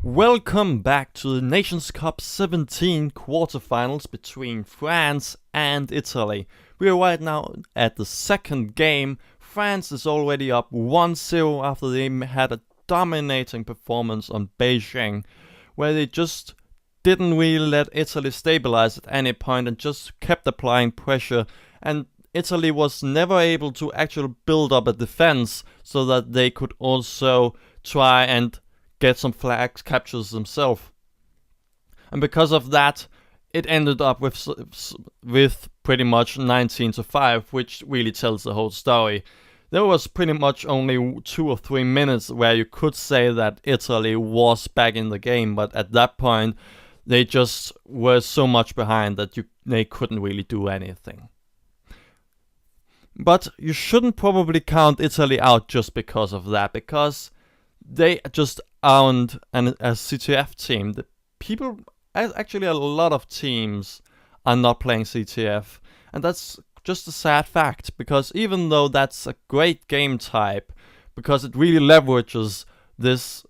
Welcome back to the Nations Cup 17 quarterfinals between France and Italy. We are right now at the second game. France is already up 1-0 after they had a dominating performance on Beijing, where they just didn't really let Italy stabilize at any point and just kept applying pressure, and Italy was never able to actually build up a defense so that they could also try and get some flag captures themselves. And because of that, it ended up with pretty much 19-5, which really tells the whole story. There was pretty much only 2 or 3 minutes where you could say that Italy was back in the game, but at that point they just were so much behind that they couldn't really do anything. But you shouldn't probably count Italy out just because of that, because they just aren't a CTF team. Actually a lot of teams are not playing CTF, and that's just a sad fact, because even though that's a great game type, because it really leverages this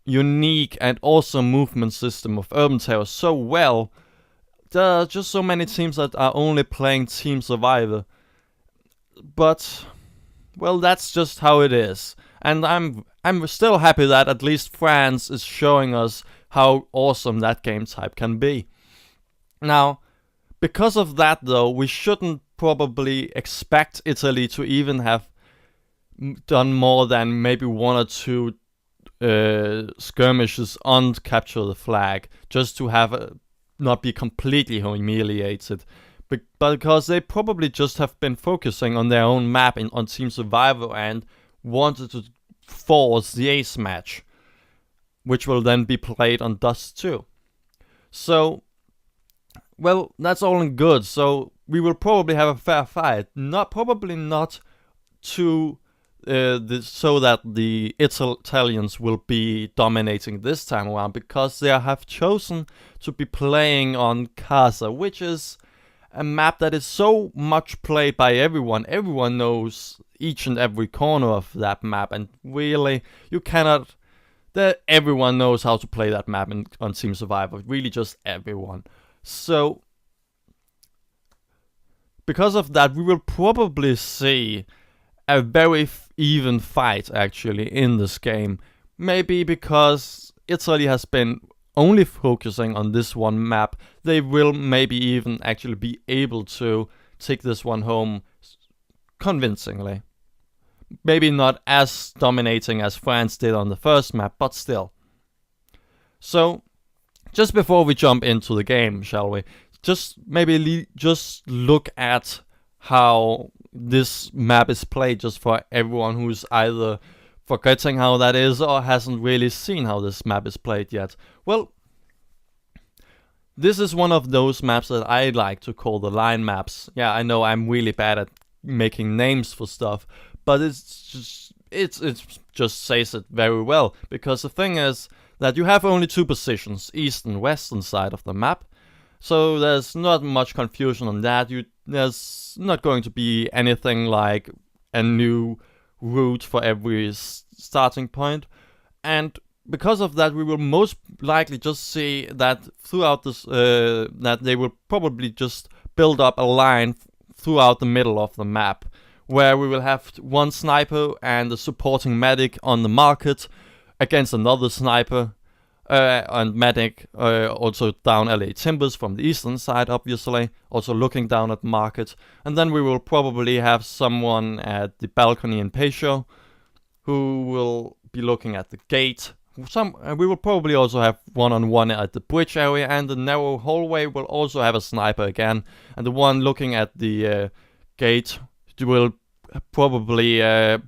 unique and awesome movement system of Urban Terror so well, there are just so many teams that are only playing Team Survivor. But, well, that's just how it is. And I'm still happy that at least France is showing us how awesome that game type can be. Now, because of that though, we shouldn't probably expect Italy to even have done more than maybe 1 or 2 skirmishes on Capture the Flag, just to have not be completely humiliated. Because they probably just have been focusing on their own map on Team Survivor and wanted to force the ace match, which will then be played on Dust 2. So, well, that's all in good. So we will probably have a fair fight. Probably not to so that the Italians will be dominating this time around, because they have chosen to be playing on Casa, which is a map that is so much played by everyone. Everyone knows each and every corner of that map, and really, you cannot. Everyone knows how to play that map on Team Survivor. Really, just everyone. So, because of that, we will probably see a very even fight actually in this game. Maybe because Italy has been only focusing on this one map, they will maybe even actually be able to take this one home convincingly. Maybe not as dominating as France did on the first map, but still. So, just before we jump into the game, shall we? Just maybe just look at how this map is played, just for everyone who's either forgetting how that is or hasn't really seen how this map is played yet. Well, this is one of those maps that I like to call the line maps. Yeah, I know I'm really bad at making names for stuff, but it just says it very well, because the thing is that you have only 2 positions, east and western side of the map. So there's not much confusion on that. There's not going to be anything like a new route for every starting point. And because of that, we will most likely just see that throughout this, that they will probably just build up a line throughout the middle of the map, where we will have 1 sniper and a supporting medic on the market against another sniper. And medic also down LA Timbers from the eastern side, obviously, also looking down at market. And then we will probably have someone at the balcony in Pecho who will be looking at the gate. We will probably also have 1-on-1 at the bridge area, and the narrow hallway will also have a sniper again. And the one looking at the gate will probably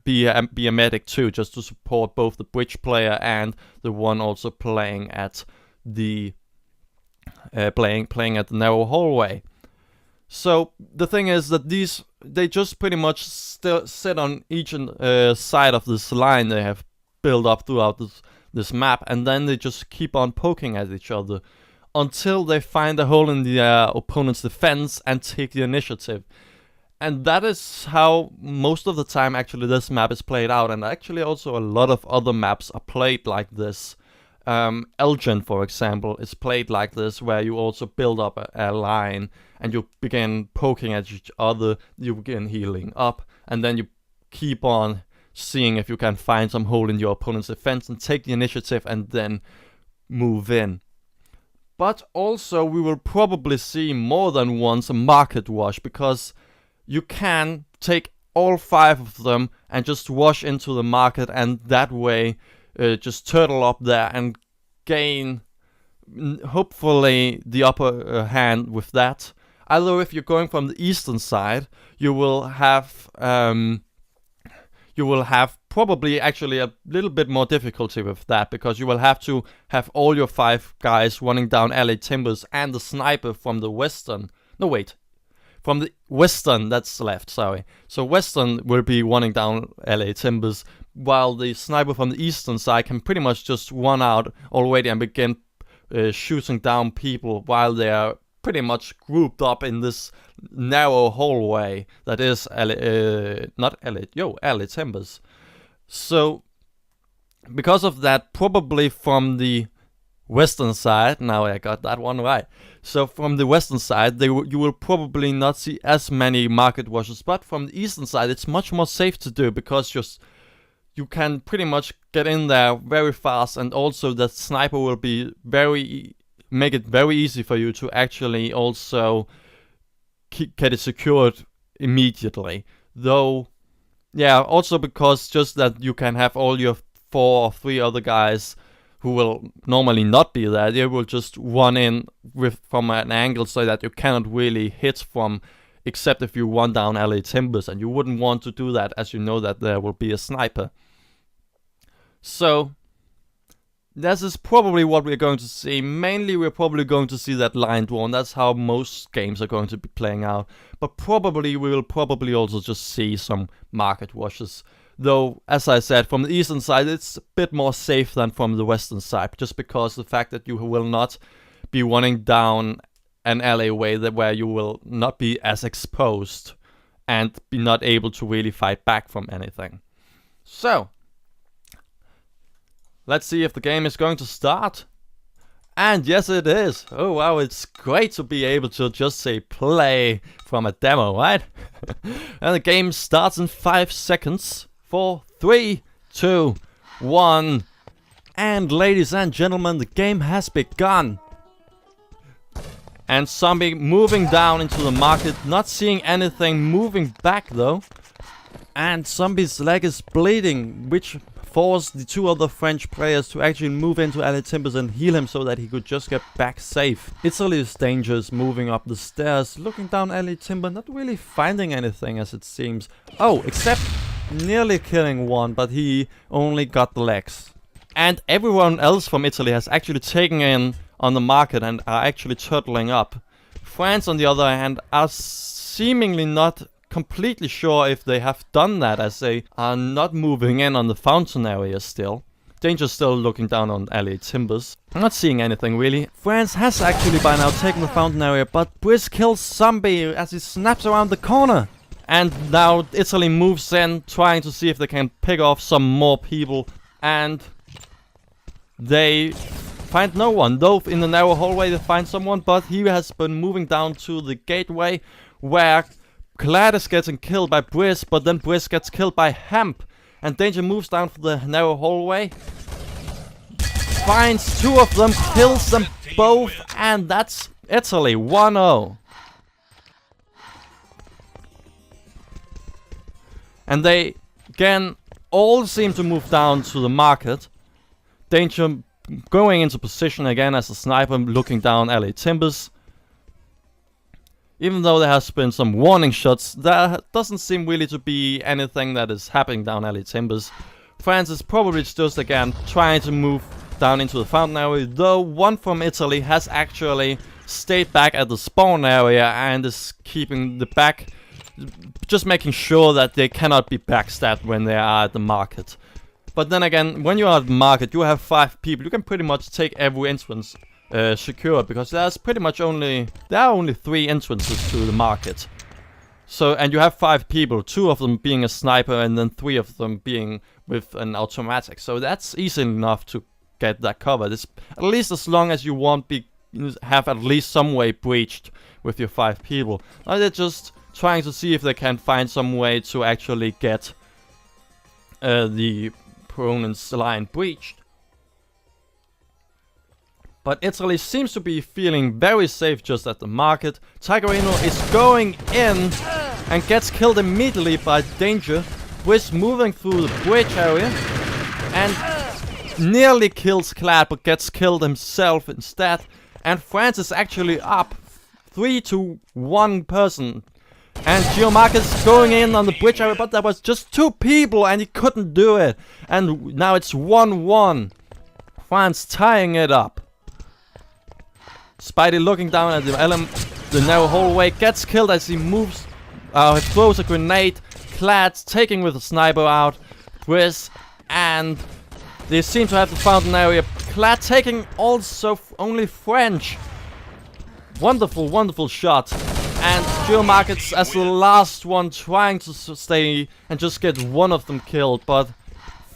be a medic too, just to support both the bridge player and the one also playing at the playing at the narrow hallway. So the thing is that they just pretty much still sit on each side of this line they have built up throughout this map, and then they just keep on poking at each other until they find a hole in the opponent's defense and take the initiative. And that is how most of the time actually this map is played out, and actually also a lot of other maps are played like this. Elgin, for example, is played like this, where you also build up a line and you begin poking at each other, you begin healing up, and then you keep on seeing if you can find some hole in your opponent's defense and take the initiative and then move in. But also we will probably see more than once a market wash, because you can take all 5 of them and just wash into the market, and that way just turtle up there and gain hopefully the upper hand with that. Although if you're going from the eastern side, you will have probably actually a little bit more difficulty with that, because you will have to have all your 5 guys running down LA Timbers and the sniper from the western. No, wait. From the western, that's left, sorry. So western will be running down LA Timbers, while the sniper from the eastern side can pretty much just run out already and begin shooting down people while they are pretty much grouped up in this narrow hallway that is LA Timbers. So because of that, probably from the western side, now I got that one right. So from the western side, you will probably not see as many market washes, but from the eastern side, it's much more safe to do, because you can pretty much get in there very fast, and also the sniper will be make it very easy for you to actually also get it secured immediately. Though, yeah, also because just that you can have all your 4 or 3 other guys who will normally not be there, they will just run in from an angle so that you cannot really hit from, except if you run down LA Timbers, and you wouldn't want to do that, as you know that there will be a sniper. So this is probably what we're going to see. Mainly we're probably going to see that line drawn. That's how most games are going to be playing out. But probably we will also just see some market washes. Though, as I said, from the eastern side, it's a bit more safe than from the western side, just because the fact that you will not be running down an alleyway where you will not be as exposed and be not able to really fight back from anything. So, let's see if the game is going to start. And yes, it is. Oh wow, it's great to be able to just say play from a demo, right? And the game starts in 5 seconds. 4, 3, 2, 1. And ladies and gentlemen, the game has begun. And zombie moving down into the market, not seeing anything, moving back though. And zombie's leg is bleeding, which forced the 2 other French players to actually move into LA Timbers and heal him so that he could just get back safe. Italy's Dangerous moving up the stairs, looking down LA Timber, not really finding anything as it seems. Oh, except nearly killing one, but he only got the legs. And everyone else from Italy has actually taken in on the market and are actually turtling up. France, on the other hand, are seemingly not completely sure if they have done that, as they are not moving in on the fountain area still. Danger's still looking down on LA Timbers. I'm not seeing anything really. France has actually by now taken the fountain area, but Briz kills Zombie as he snaps around the corner. And now Italy moves in, trying to see if they can pick off some more people. And they find no one. Though in the narrow hallway they find someone, but he has been moving down to the gateway, where Clad is getting killed by Briz, but then Briz gets killed by Hemp. And Danger moves down to the narrow hallway, finds 2 of them, kills them both, and that's Italy 1-0. And they, again, all seem to move down to the market. Danger going into position again as a sniper, looking down LA Timbers. Even though there has been some warning shots, there doesn't seem really to be anything that is happening down LA Timbers. France is probably just again trying to move down into the fountain area, though one from Italy has actually stayed back at the spawn area and is keeping the back, just making sure that they cannot be backstabbed when they are at the market. But then again, when you are at the market, you have 5 people. You can pretty much take every entrance secured, because there are only 3 entrances to the market. So, and you have 5 people, 2 of them being a sniper, and then 3 of them being with an automatic. So that's easy enough to get that covered. It's at least as long as you won't be have at least some way breached with your 5 people. Now they're just trying to see if they can find some way to actually get the opponent's line breached. But Italy seems to be feeling very safe just at the market. Tigerino is going in and gets killed immediately by Danger, Whiz moving through the bridge area and nearly kills Clad but gets killed himself instead. And France is actually up 3 to 1 person. And Geomarcus going in on the bridge area, but there was just 2 people and he couldn't do it. And now it's 1-1. France tying it up. Spidey looking down at the narrow hallway, gets killed as he moves, throws a grenade. Clad taking with a sniper out, Briz, and they seem to have the fountain area. Clad taking also only French. Wonderful, wonderful shot. And Geomarcus as the last one trying to stay and just get one of them killed, but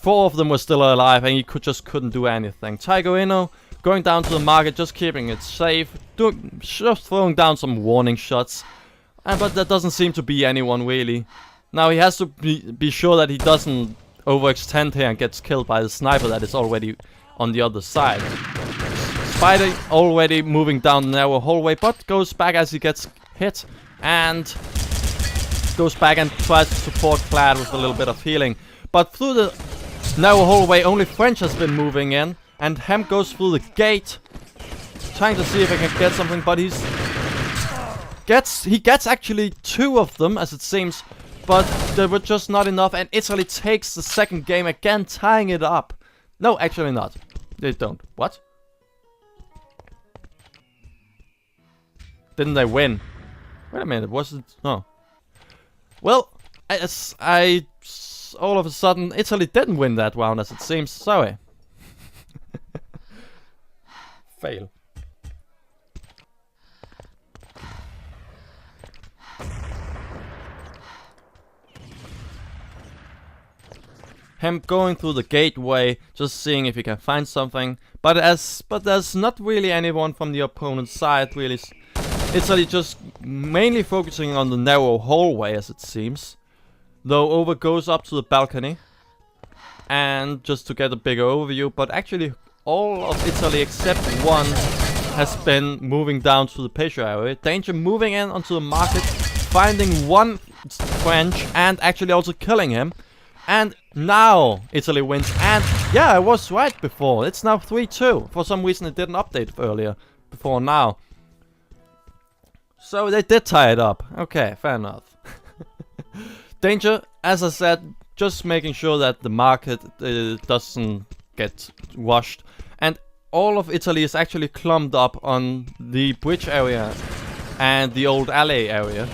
4 of them were still alive and he just couldn't do anything. Tigerino going down to the market, just keeping it safe, just throwing down some warning shots. But that doesn't seem to be anyone really. Now he has to be sure that he doesn't overextend here and gets killed by the sniper that is already on the other side. Spider already moving down the narrow hallway, but goes back as he gets hit. And goes back and tries to support Clad with a little bit of healing. But through the narrow hallway, only French has been moving in. And Hemp goes through the gate, trying to see if he can get something, but he gets actually 2 of them, as it seems, but they were just not enough, and Italy takes the second game again, tying it up. No, actually not. They don't. What? Didn't they win? Wait a minute, was it? No. Well, all of a sudden, Italy didn't win that round, as it seems. Sorry. Fail. Him going through the gateway, just seeing if he can find something. But there's not really anyone from the opponent's side, really. Italy just mainly focusing on the narrow hallway, as it seems. Though Over goes up to the balcony, and just to get a bigger overview, but actually all of Italy except one has been moving down to the patio area. Danger moving in onto the market, finding one French and actually also killing him. And now Italy wins. And yeah, I was right before. It's now 3-2. For some reason it didn't update earlier, before now. So they did tie it up. Okay, fair enough. Danger, as I said, just making sure that the market doesn't get washed. And all of Italy is actually clumped up on the bridge area and the old alley area.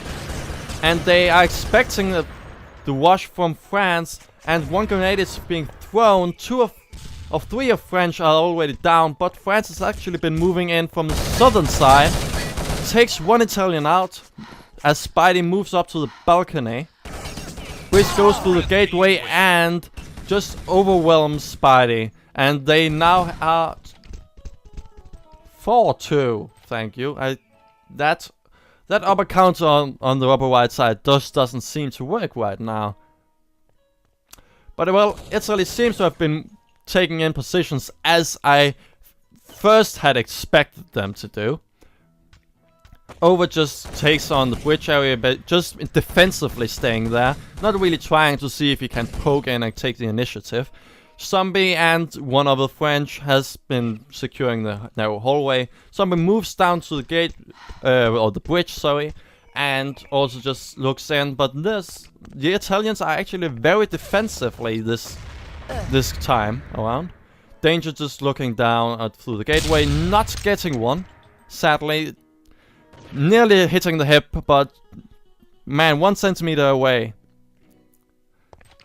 And they are expecting the wash from France, and one grenade is being thrown. 2 of 3 of French are already down, but France has actually been moving in from the southern side. Takes 1 Italian out as Spidey moves up to the balcony. Which goes through the gateway and just overwhelms Spidey. And they now are 4-2. Thank you. That upper counter on the upper right side just doesn't seem to work right now. But well, Italy seems to have been taking in positions as I first had expected them to do. Over just takes on the bridge area, but just defensively staying there. Not really trying to see if he can poke in and take the initiative. Zombie and one other French has been securing the narrow hallway. Zombie moves down to the gate, or the bridge, sorry, and also just looks in. But the Italians are actually very defensively this time around. Danger just looking down through the gateway, not getting one, sadly. Nearly hitting the hip, but man, 1 centimeter away.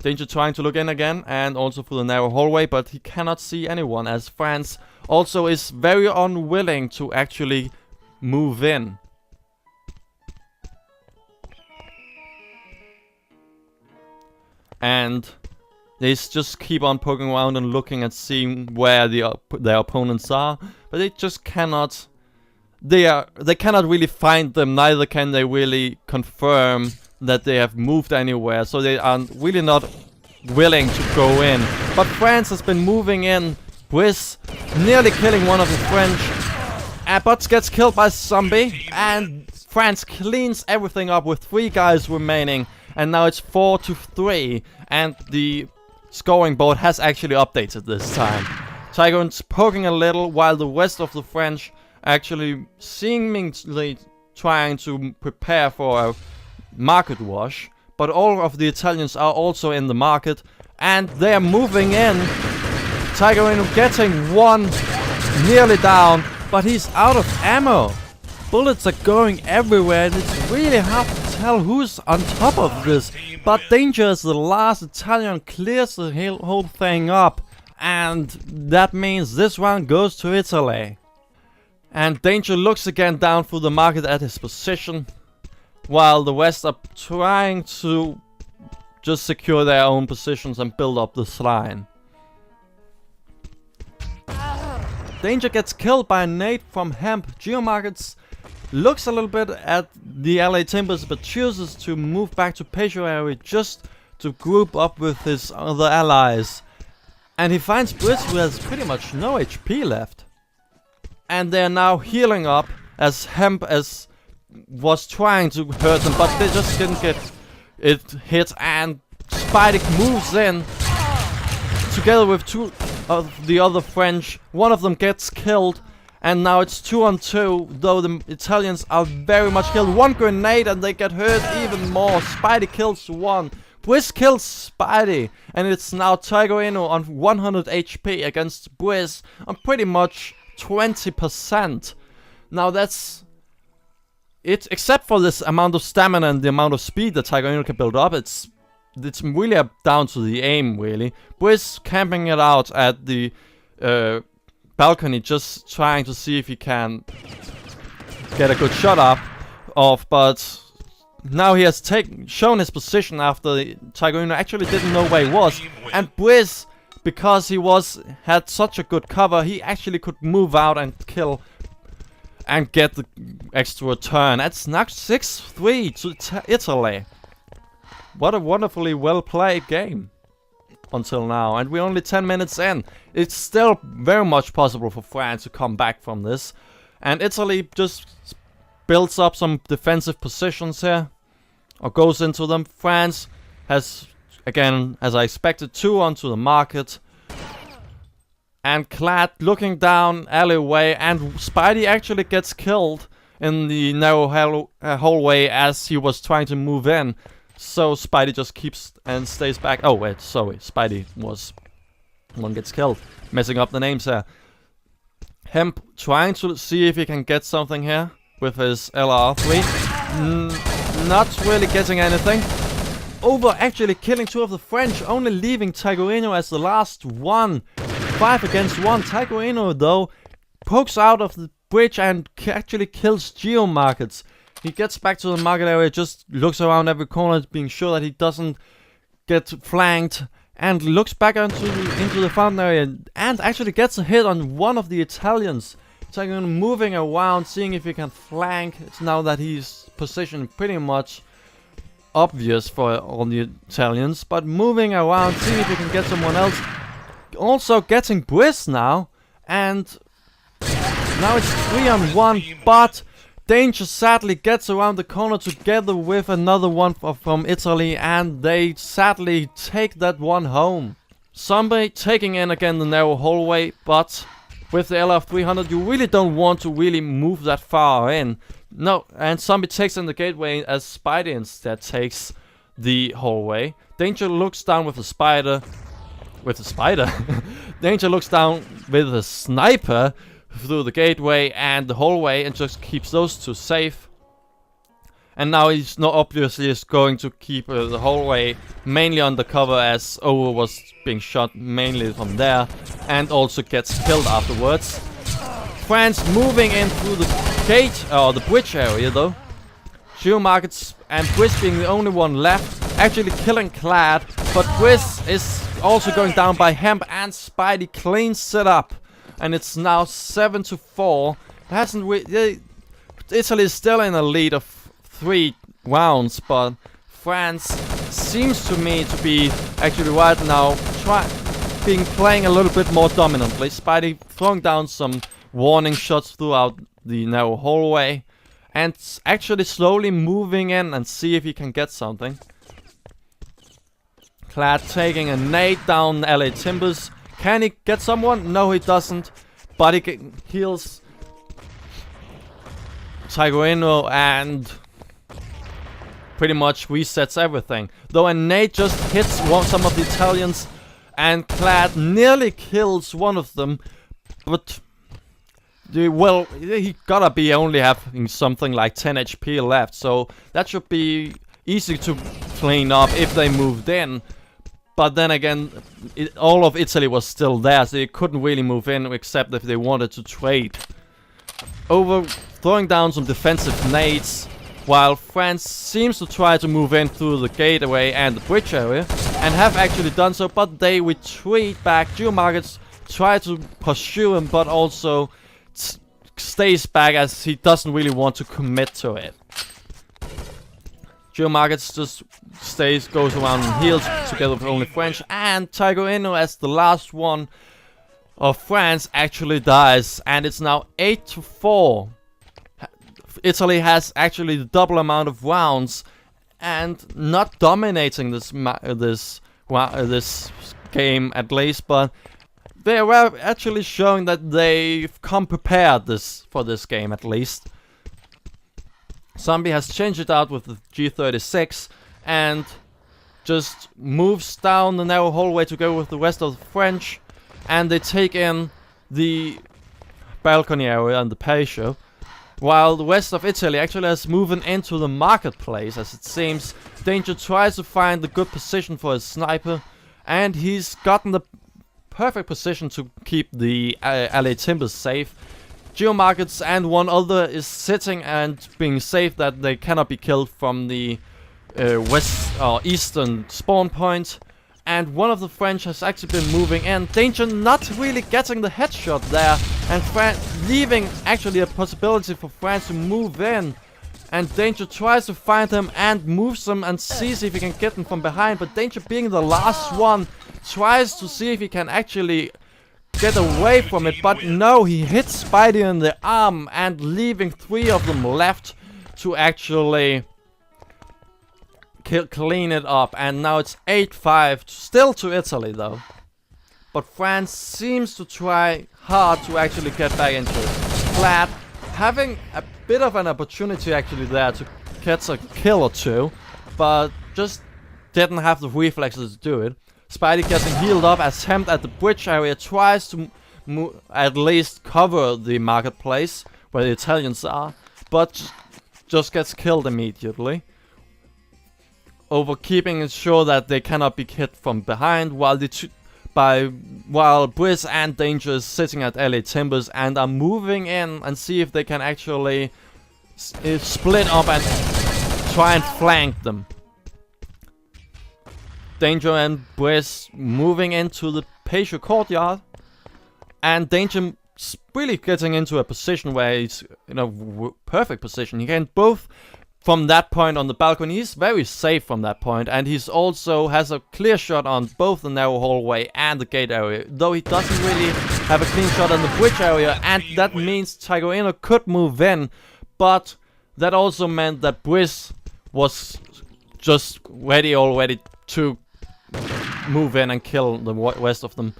Danger trying to look in again, and also through the narrow hallway, but he cannot see anyone, as France also is very unwilling to actually move in. And They just keep on poking around and looking and seeing where their opponents are, but they just cannot. They cannot really find them. Neither can they really confirm that they have moved anywhere. So they are really not willing to go in. But France has been moving in. Briz nearly killing one of the French. But gets killed by Zombie, and France cleans everything up with 3 guys remaining. And now it's 4-3, and the scoring board has actually updated this time. Tycoon's poking a little, while the rest of the French actually seemingly trying to prepare for a market wash. But all of the Italians are also in the market, and they are moving in. Tycoon getting one nearly down, but he's out of ammo. Bullets are going everywhere, and it's really hard to tell who's on top of this. But Danger is the last Italian, clears the whole thing up, and that means this round goes to Italy. And Danger looks again down through the market at his position, while the rest are trying to just secure their own positions and build up this line. Danger gets killed by a nade from Hemp. Geomarkets looks a little bit at the LA Timbers, but chooses to move back to Peugeot area just to group up with his other allies. And he finds Briz, who has pretty much no HP left. And they're now healing up as Hemp was trying to hurt them, but they just didn't get it hit. And Spidey moves in together with 2 of the other French. One of them gets killed. And now it's 2-on-2, though the Italians are very much killed. 1 grenade and they get hurt even more. Spidey kills 1. Briz kills Spidey. And it's now Tiger Inu on 100 HP against Briz on pretty much 20%. Now that's it, except for this amount of stamina and the amount of speed that Tiger Inu can build up. It's really down to the aim, really. Briz camping it out at the balcony, just trying to see if he can get a good shot up off, but now he has shown his position after Tiger Inu actually didn't know where he was. And Briz, because he had such a good cover, he actually could move out and kill and get the extra turn. That's now 6-3 to Italy. What a wonderfully well played game until now, and we're only 10 minutes in. It's still very much possible for France to come back from this, and Italy just builds up some defensive positions here, or goes into them. France has, again, as I expected, 2 onto the market, and Clad looking down alleyway, and Spidey actually gets killed in the narrow hallway as he was trying to move in. So Spidey just keeps and stays back. Oh wait, sorry, Spidey was one gets killed. Messing up the names here. Hemp trying to see if he can get something here with his LR3. Not really getting anything. Over actually killing 2 of the French, only leaving Tiger Inu as the last one. 5 against 1. Tiger Inu though pokes out of the bridge and actually kills Geomarkets. He gets back to the market area, just looks around every corner, being sure that he doesn't get flanked, and looks back into the fountain area, and actually gets a hit on one of the Italians. Tiger moving around, seeing if he can flank. It's now that he's positioned pretty much obvious for all the Italians, but moving around, seeing if he can get someone else. Also getting Briz now, and now it's 3-on-1, but Danger sadly gets around the corner together with another one from Italy, and they sadly take that one home. Zombie taking in again the narrow hallway, but with the LF300 you really don't want to really move that far in. No, and Zombie takes in the gateway as Spidey instead takes the hallway. Danger looks down with a spider. Danger looks down with a sniper through the gateway and the hallway, and just keeps those 2 safe. And now he's not obviously is going to keep the hallway mainly undercover, as Ovo was being shot mainly from there, and also gets killed afterwards. France moving in through the gate, or the bridge area though. Geomarkets and Briz being the only one left, actually killing Clad, but Briz is also going down by Hemp, and Spidey cleans it up. And it's now 7-4. Italy is still in a lead of 3 rounds, but France seems to me to be actually right now playing a little bit more dominantly. Spidey throwing down some warning shots throughout the narrow hallway, and actually slowly moving in and see if he can get something. Clad taking a nade down LA Timbers. Can he get someone? No, he doesn't. But he heals Taiguino and pretty much resets everything. Though a nade just hits some of the Italians, and Clad nearly kills one of them. But well, he gotta be only having something like 10 HP left, so that should be easy to clean up if they moved in. But then again, all of Italy was still there, so they couldn't really move in except if they wanted to trade. Throwing down some defensive nades, while France seems to try to move in through the gateway and the bridge area, and have actually done so, but they retreat back. Geomarkets try to pursue him, but also stays back as he doesn't really want to commit to it. Geomarkets just goes around and heals together with only French, and Taiguino as the last one of France actually dies, and it's now 8-4. Italy has actually the double amount of rounds and not dominating this game at least, but they were actually showing that they've come prepared for this game at least. Zombie has changed it out with the G36 and just moves down the narrow hallway to go with the rest of the French, and they take in the balcony area and the patio, while the rest of Italy actually has moved into the marketplace. As it seems, Danger tries to find the good position for his sniper, and he's gotten the perfect position to keep the LA Timbers safe. Geomarkets and one other is sitting and being safe that they cannot be killed from the west or eastern spawn point. And one of the French has actually been moving in. Danger not really getting the headshot there, and leaving actually a possibility for France to move in. And Danger tries to find him and moves him and sees if he can get him from behind. But Danger, being the last one, tries to see if he can actually get away from it, but no, he hits Spidey in the arm, and leaving 3 of them left to actually clean it up. And now it's 8-5, still to Italy though. But France seems to try hard to actually get back into it. Flat having a bit of an opportunity actually there to get a kill or two, but just didn't have the reflexes to do it. Spidey getting healed up as Hemp at the bridge area tries to at least cover the marketplace where the Italians are, but just gets killed immediately. Over keeping it sure that they cannot be hit from behind, while Briz and Danger is sitting at LA Timbers and are moving in and see if they can actually split up and try and flank them. Danger and Briz moving into the patio courtyard, and Danger really getting into a position where he's in a perfect position. He can both from that point on the balcony. He's very safe from that point, and he's also has a clear shot on both the narrow hallway and the gate area, though he doesn't really have a clean shot on the bridge area, and that means Taiguino could move in, but that also meant that Briz was just ready already to move in and kill the rest of them.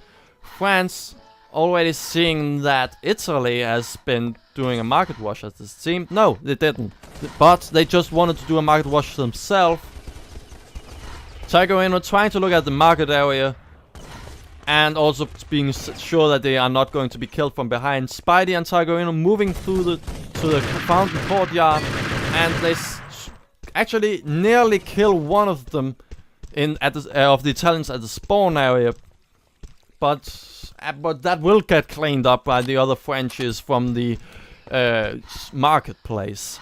France already seeing that Italy has been doing a market wash, as it seemed. No, they didn't. But they just wanted to do a market wash themselves. Taiguino trying to look at the market area and also being sure that they are not going to be killed from behind. Spidey and Taiguino moving through to the fountain courtyard, and they actually nearly kill one of them of the Italians at the spawn area, but that will get cleaned up by the other Frenchies from the marketplace.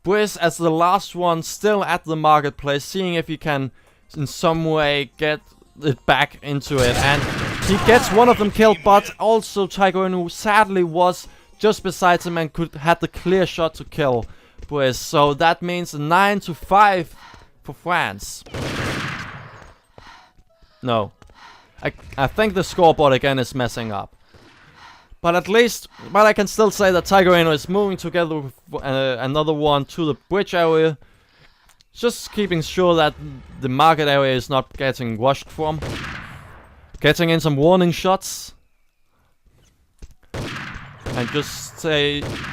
Briz as the last one still at the marketplace, seeing if he can in some way get it back into it, and he gets one of them killed, but also Tiger Inu sadly was just beside him and had the clear shot to kill Briz. So that means 9-5 for France. No. I think the scoreboard again is messing up. But at least, I can still say that Tiger Inu is moving together with another one to the bridge area. Just keeping sure that the market area is not getting rushed from. Getting in some warning shots. And just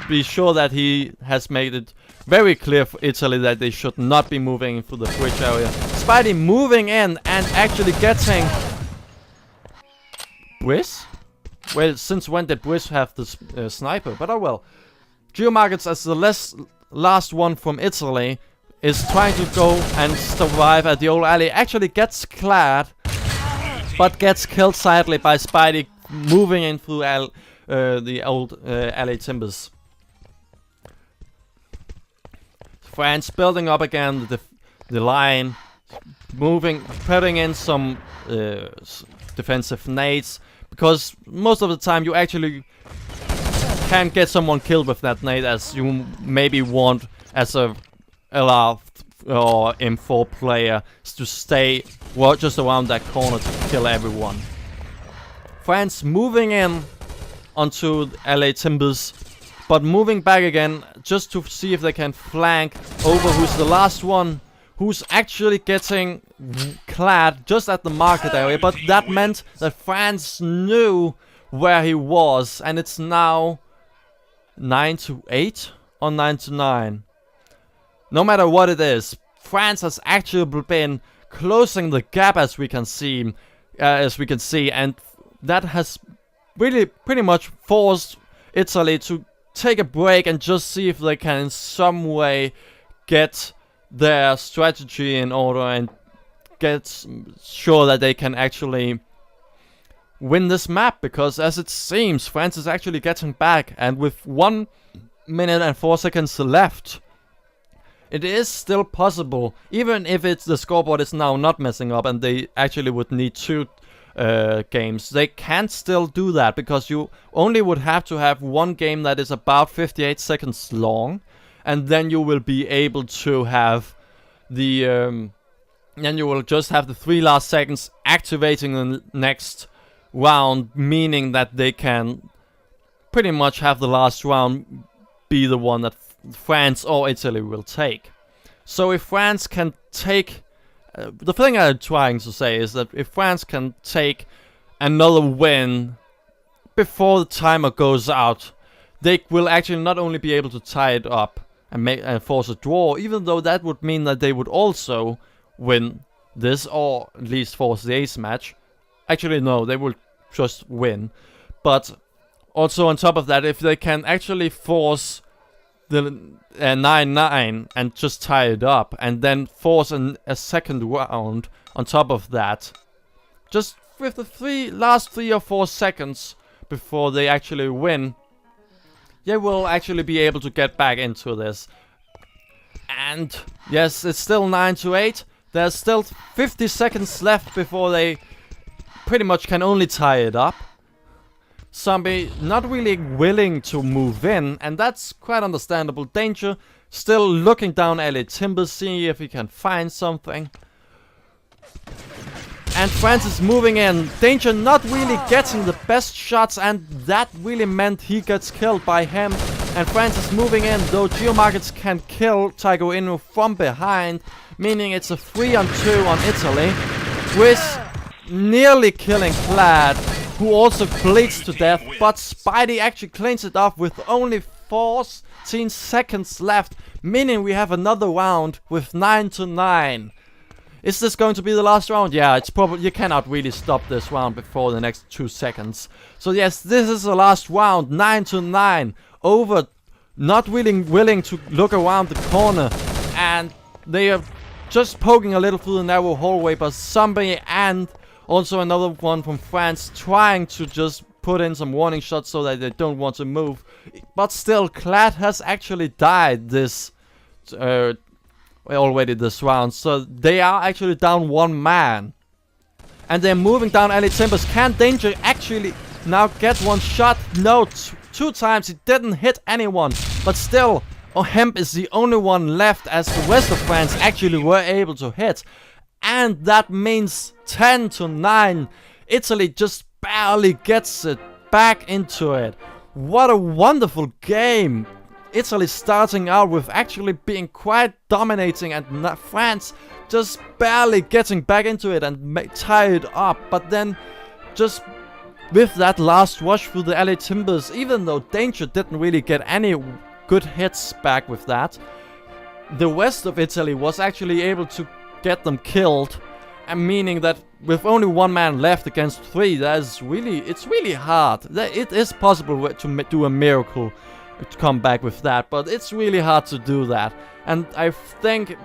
be sure that he has made it very clear for Italy that they should not be moving through the bridge area. Spidey moving in and actually getting Briz? Well, since when did Briz have the sniper? But oh well. Geomarkets, as the last one from Italy, is trying to go and survive at the old alley. Actually gets clad, but gets killed sadly by Spidey moving in through the old alley timbers. France building up again the line, putting in some defensive nades, because most of the time you actually can't get someone killed with that nade as you maybe want as a LR or M4 player to stay just around that corner to kill everyone. France moving in onto LA Timbers, but moving back again just to see if they can flank over who's the last one, who's actually getting clad just at the market area. But that meant that France knew where he was, and it's now 9-8 or 9-9. No matter what it is, France has actually been closing the gap as we can see, and that has really pretty much forced Italy to take a break and just see if they can in some way get their strategy in order and get sure that they can actually win this map, because as it seems France is actually getting back, and with 1 minute and 4 seconds left, it is still possible, even if the scoreboard is now not messing up and they actually would need 2 games. They can still do that, because you only would have to have one game that is about 58 seconds long, and then you will be able to have the then you will just have the 3 last seconds activating the next round, meaning that they can pretty much have the last round be the one that France or Italy will take. So if France can take the thing I'm trying to say is that if France can take another win before the timer goes out, they will actually not only be able to tie it up and force a draw, even though that would mean that they would also win this, or at least force the ace match. Actually, no, they will just win. But also on top of that, if they can actually force the 9-9 and just tie it up, and then force a second round on top of that, just with the last 3 or 4 seconds before they actually win, they will actually be able to get back into this. And yes, it's still 9-8. There's still 50 seconds left before they pretty much can only tie it up. Zombie not really willing to move in, and that's quite understandable. Danger still looking down LA Timbers, seeing if he can find something. And France is moving in. Danger not really getting the best shots, and that really meant he gets killed by him. And France is moving in, though Geomarkets can kill Tiger Inu from behind, meaning it's a 3-on-2 on Italy, with nearly killing Clad, who also bleeds to death, but Spidey actually cleans it off with only 14 seconds left, meaning we have another round with 9-9. Is this going to be the last round? Yeah, it's probably, you cannot really stop this round before the next 2 seconds. So yes, this is the last round, 9-9, over, not really willing to look around the corner, and they are just poking a little through the narrow hallway, but Zombie and also another one from France trying to just put in some warning shots so that they don't want to move. But still, Clad has actually died this already this round, so they are actually down 1 man. And they're moving down alley timbers. Can Danger actually now get one shot? No, two times he didn't hit anyone. But still, Hemp is the only one left, as the rest of France actually were able to hit. And that means 10-9. Italy just barely gets it back into it. What a wonderful game. Italy starting out with actually being quite dominating, and France just barely getting back into it and tie it up. But then just with that last rush through the alley timbers, even though Danger didn't really get any good hits back with that, the rest of Italy was actually able to get them killed, and meaning that with only one man left against three, it's really hard. It is possible to do a miracle to come back with that, but it's really hard to do that. And I think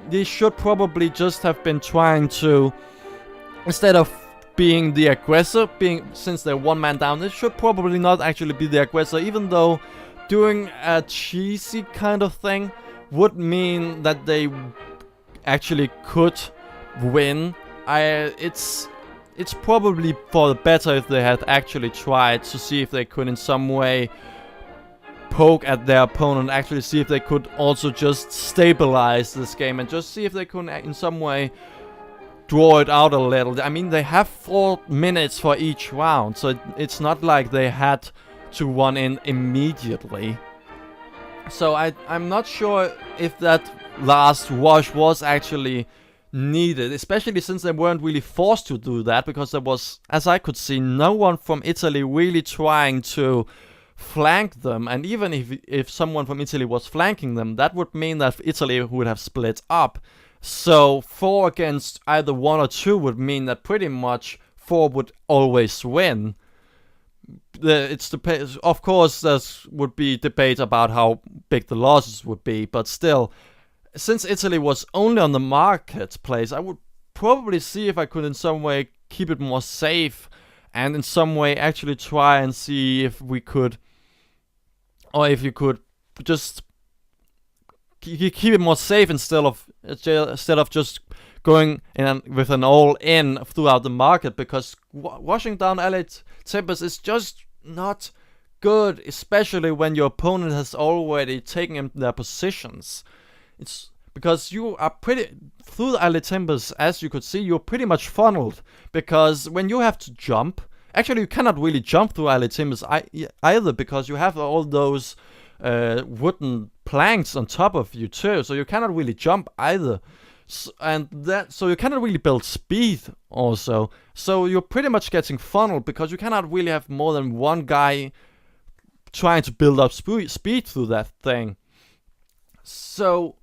they should probably just have been trying to, instead of being the aggressor, since they're one man down, they should probably not actually be the aggressor, even though doing a cheesy kind of thing would mean that they actually could win. It's probably for the better if they had actually tried to see if they could in some way poke at their opponent, actually see if they could also just stabilize this game and just see if they could in some way draw it out a little. I mean, they have 4 minutes for each round, so it's not like they had to run in immediately. So I'm not sure if that last rush was actually needed, especially since they weren't really forced to do that, because there was, as I could see, no one from Italy really trying to flank them. And even if someone from Italy was flanking them, that would mean that Italy would have split up. So 4 against either 1 or 2 would mean that pretty much 4 would always win. Of course, there would be debate about how big the losses would be, but still, since Italy was only on the marketplace, I would probably see if I could in some way keep it more safe, and in some way actually try and see if we could, or if you could just keep it more safe instead of just going in with an all-in throughout the market, because washing down LA Timbers is just not good, especially when your opponent has already taken their positions. It's because you are through the alley timbers, as you could see, you're pretty much funneled, because when you have to jump, actually you cannot really jump through alley timbers either, because you have all those wooden planks on top of you too, so you cannot really jump either. So you cannot really build speed also. So you're pretty much getting funneled, because you cannot really have more than one guy trying to build up speed through that thing. So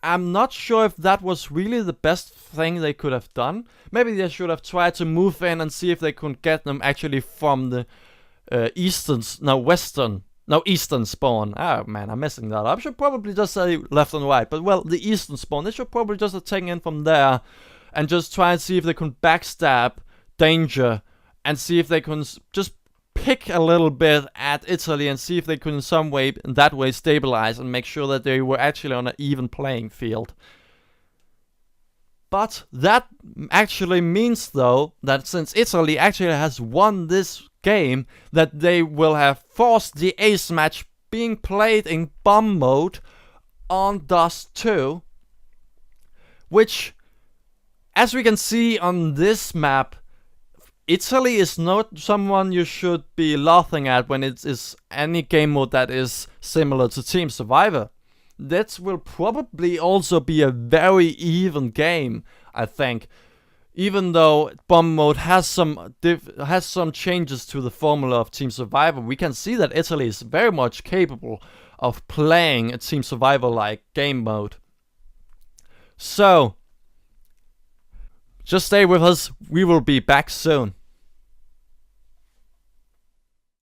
I'm not sure if that was really the best thing they could have done. Maybe they should have tried to move in and see if they could get them actually from the eastern spawn. Oh man, I'm messing that up. I should probably just say left and right. But well, the eastern spawn, they should probably just have taken in from there and just try and see if they can backstab Danger and see if they can just pick a little bit at Italy and see if they could in some way, in that way, stabilize and make sure that they were actually on an even playing field. But that actually means, though, that since Italy actually has won this game, that they will have forced the ace match being played in bomb mode on Dust 2, which, as we can see on this map, Italy is not someone you should be laughing at when it is any game mode that is similar to Team Survivor. That will probably also be a very even game, I think. Even though bomb mode has some changes to the formula of Team Survivor, we can see that Italy is very much capable of playing a Team Survivor-like game mode. So, just stay with us, we will be back soon.